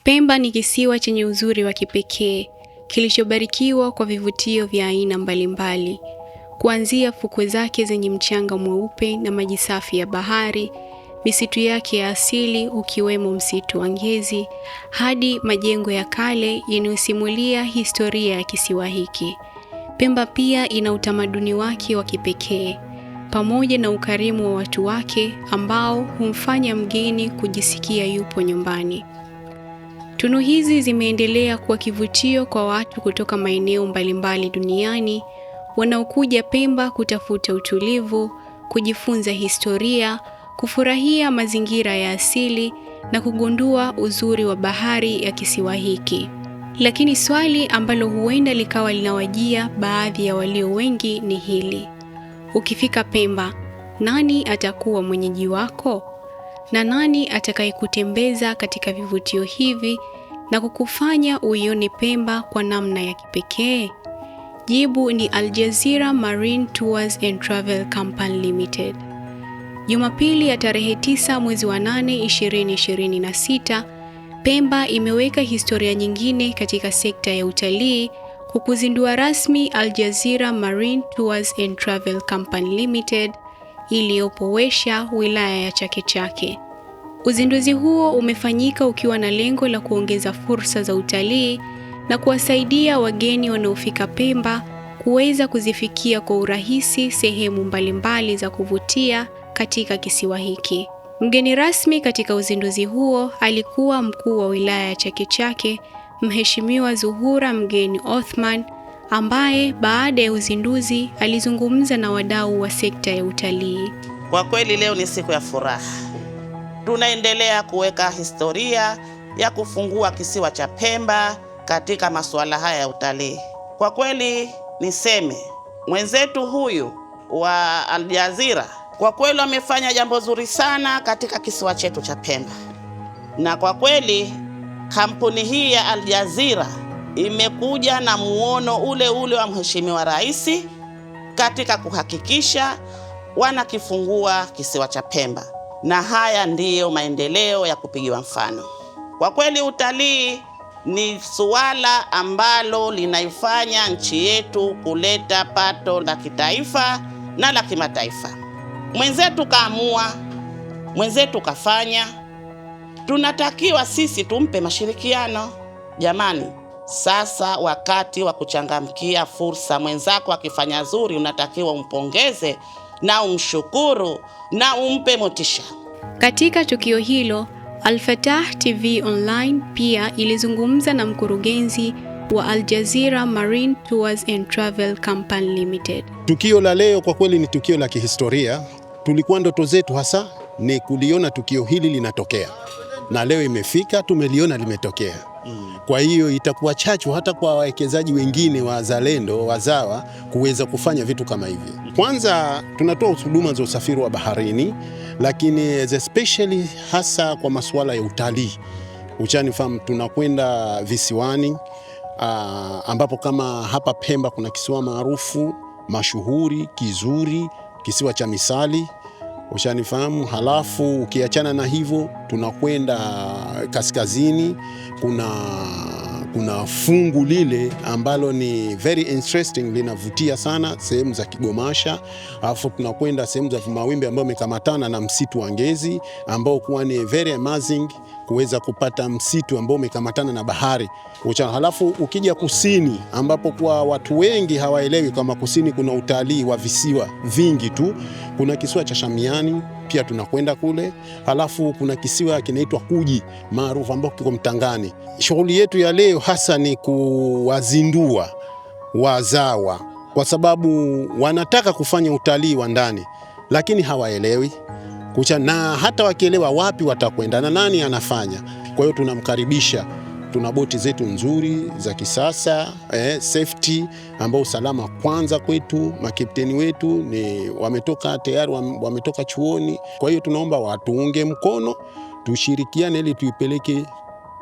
Pemba ni kisiwa chenye uzuri wa kipekee, kilichobarikiwa kwa vivutio vya aina mbalimbali. Kuanzia fukwe zake zenye mchanga mweupe na maji safi ya bahari, misitu yake ya asili ukiwemo msitu wa Ngezi, hadi majengo ya kale yanayosimulia historia ya kisiwa hiki. Pemba pia ina utamaduni wake wa kipekee, pamoja na ukarimu wa watu wake ambao humfanya mgeni kujisikia yupo nyumbani. Tunu hizi zimeendelea kuwa kivutio kwa watu kutoka maeneo mbalimbali duniani wanaokuja Pemba kutafuta utulivu, kujifunza historia, kufurahia mazingira ya asili na kugundua uzuri wa bahari ya kisiwa hiki. Lakini swali ambalo huenda likawa linawajia baadhi ya walio wengi ni hili: ukifika Pemba, nani atakuwa mwenyeji wako? Na nani atakayekutembeza katika vivutio hivi na kukufanya uione Pemba kwa namna ya kipekee? Jibu ni Al-Jazeera Marine Tours and Travel Company Limited. Jumapili ya tarehe 9 mwezi wa 8 2026, Pemba imeweka historia nyingine katika sekta ya utalii kwa kuzindua rasmi Al-Jazeera Marine Tours and Travel Company Limited iliyopo Wesha, wilaya ya Chake Chake. Uzinduzi huo umefanyika ukiwa na lengo la kuongeza fursa za utalii na kuwasaidia wageni wanaofika Pemba kuweza kuzifikia kwa urahisi sehemu mbalimbali za kuvutia katika kisiwa hiki. Mgeni rasmi katika uzinduzi huo alikuwa mkuu wa wilaya ya Chake Chake, Mheshimiwa Zuhura Mgeni Othman, ambaye baada ya uzinduzi alizungumza na wadau wa sekta ya utalii. Kwa kweli leo ni siku ya furaha. Tunaendelea kuweka historia ya kufungua kisiwa cha Pemba katika masuala haya ya utalii. Kwa kweli niseme mwenzetu huyu wa Al-Jazeera kwa kweli wamefanya jambo zuri sana katika kisiwa chetu cha Pemba. Na kwa kweli kampuni hii ya Al-Jazeera imekuja na muono ule wa Mheshimiwa Rais katika kuhakikisha wanakifungua kisiwa cha Pemba. Na haya ndiyo maendeleo ya kupigiwa mfano. Kwa kweli utalii ni suala ambalo linaifanya nchi yetu kuleta pato la kitaifa na la kimataifa. Mwenzetu kaamua, mwenzetu kafanya, tunatakiwa sisi tumpe mashirikiano. Jamani, sasa wakati wa kuchangamkia fursa. Mwenzako akifanya zuri unatakiwa umpongeze na umshukuru na umpe motisha. Katika tukio hilo, Al-Fatah TV Online pia ilizungumza na mkurugenzi wa Al-Jazeera Marine Tours and Travel Company Limited. Tukio la leo kwa kweli ni tukio la kihistoria. Tulikuwa ndoto zetu hasa ni kuliona tukio hili linatokea, na leo imefika, tumeliona limetokea. Kwa hiyo itakuwa chachu hata kwa wawekezaji wengine wazalendo wazawa kuweza kufanya vitu kama hivi. Kwanza tunatoa huduma za usafiri wa baharini, lakini especially hasa kwa masuala ya utalii. Uchanifahamu, tunakwenda visiwani ambapo kama hapa Pemba kuna kisiwa maarufu mashuhuri kizuri, kisiwa cha Misali. Ushanifahamu. Halafu ukiachana na hivyo tunakwenda kaskazini, kuna fungu lile ambalo ni very interesting, linavutia sana, sehemu za Kigomasha. Alafu tunakwenda sehemu za Vumawimbi ambao umekamatana na msitu wa Ngezi ambao kuwa ni very amazing kuweza kupata msitu ambao umekamatana na bahari. Halafu ukija kusini ambapo kwa watu wengi hawaelewi kama kusini kuna utalii wa visiwa vingi tu. Kuna kisiwa cha Shamiani pia tunakwenda kule. Halafu kuna kisiwa kinaitwa Kuji maarufu ambao kiko Mtangani. Shughuli yetu ya leo hasa ni kuwazindua wazawa, kwa sababu wanataka kufanya utalii wa ndani lakini hawaelewi na hata wakielewa wapi watakwenda na nani anafanya. Kwa hiyo tunamkaribisha. Tuna boti zetu nzuri za kisasa, safety ambao usalama kwanza kwetu. Makapteni wetu ni wametoka tayari, wametoka chuoni. Kwa hiyo tunaomba watuunge mkono, tushirikiane ili tuipeleke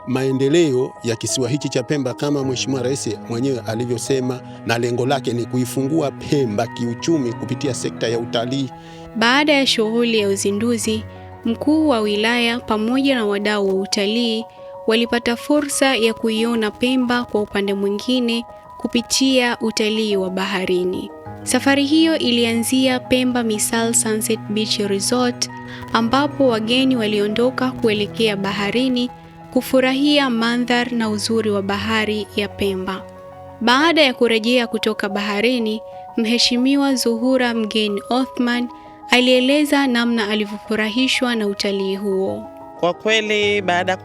maendeleo ya kisiwa hiki cha Pemba kama Mheshimiwa Rais mwenyewe alivyosema, na lengo lake ni kuifungua Pemba kiuchumi kupitia sekta ya utalii. Baada ya shughuli ya uzinduzi, mkuu wa wilaya pamoja na wadau wa utalii walipata fursa ya kuiona Pemba kwa upande mwingine kupitia utalii wa baharini. Safari hiyo ilianzia Pemba Misal Sunset Beach Resort, ambapo wageni waliondoka kuelekea baharini kufurahia mandhari na uzuri wa bahari ya Pemba. Baada ya kurejea kutoka baharini, Mheshimiwa Zuhura Mgeni Othman alieleza namna alivyofurahishwa na utalii huo. Kwa kweli baada ya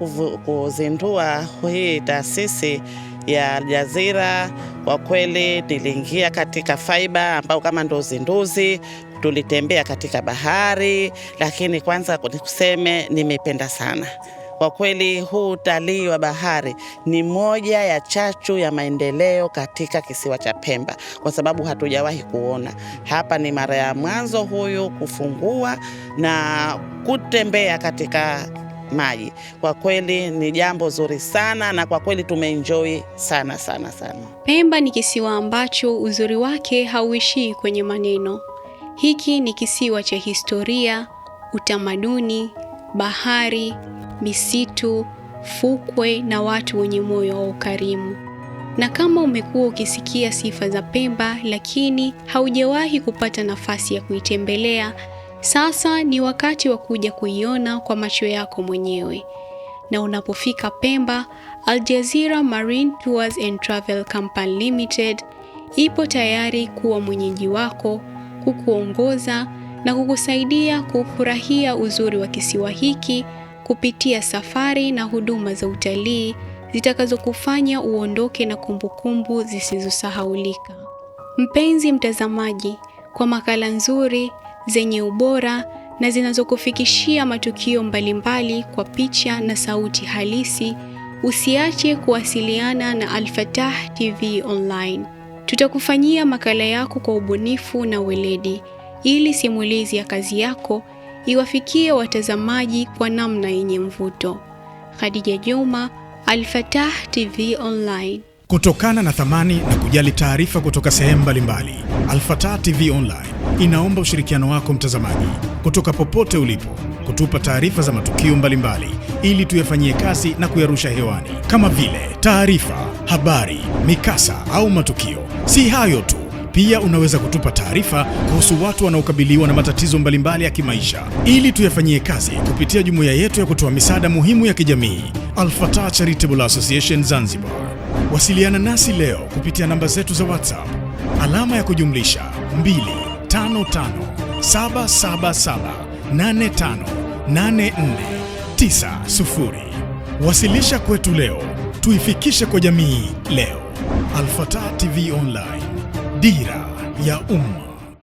kuzindua hii taasisi ya Al Jazeera, kwa kweli niliingia katika Faiba ambao kama ndo uzinduzi, tulitembea katika bahari, lakini kwanza kuseme nimependa sana. Kwa kweli huu utalii wa bahari ni moja ya chachu ya maendeleo katika kisiwa cha Pemba, kwa sababu hatujawahi kuona. Hapa ni mara ya mwanzo huyu kufungua na kutembea katika maji. Kwa kweli ni jambo zuri sana na kwa kweli tumeenjoy sana. Pemba ni kisiwa ambacho uzuri wake hauishii kwenye maneno. Hiki ni kisiwa cha historia, utamaduni, bahari, misitu, fukwe na watu wenye moyo wa ukarimu. Na kama umekuwa ukisikia sifa za Pemba lakini haujawahi kupata nafasi ya kuitembelea, sasa ni wakati wa kuja kuiona kwa macho yako mwenyewe. Na unapofika Pemba, Al Jazeera Marine Tours and Travel Company Limited ipo tayari kuwa mwenyeji wako, kukuongoza na kukusaidia kufurahia uzuri wa kisiwa hiki kupitia safari na huduma za utalii zitakazokufanya uondoke na kumbukumbu zisizosahaulika. Mpenzi mtazamaji, kwa makala nzuri zenye ubora na zinazokufikishia matukio mbalimbali kwa picha na sauti halisi, usiache kuwasiliana na Al-Fatah TV Online. Tutakufanyia makala yako kwa ubunifu na weledi, ili simulizi ya kazi yako iwafikie watazamaji kwa namna yenye mvuto. Khadija Juma, Al-Fatah TV Online. Kutokana na thamani na kujali taarifa kutoka sehemu mbalimbali, Al-Fatah TV Online inaomba ushirikiano wako mtazamaji, kutoka popote ulipo, kutupa taarifa za matukio mbalimbali ili tuyafanyie kazi na kuyarusha hewani, kama vile taarifa, habari, mikasa au matukio. Si hayo tu, pia unaweza kutupa taarifa kuhusu watu wanaokabiliwa na matatizo mbalimbali ya kimaisha ili tuyafanyie kazi kupitia jumuiya yetu ya kutoa misaada muhimu ya kijamii, Al-Fatah Charitable Association Zanzibar. Wasiliana nasi leo kupitia namba zetu za WhatsApp +255 777 858490. Wasilisha kwetu leo, tuifikishe kwa jamii leo. Al-Fatah TV Online, dira ya umma.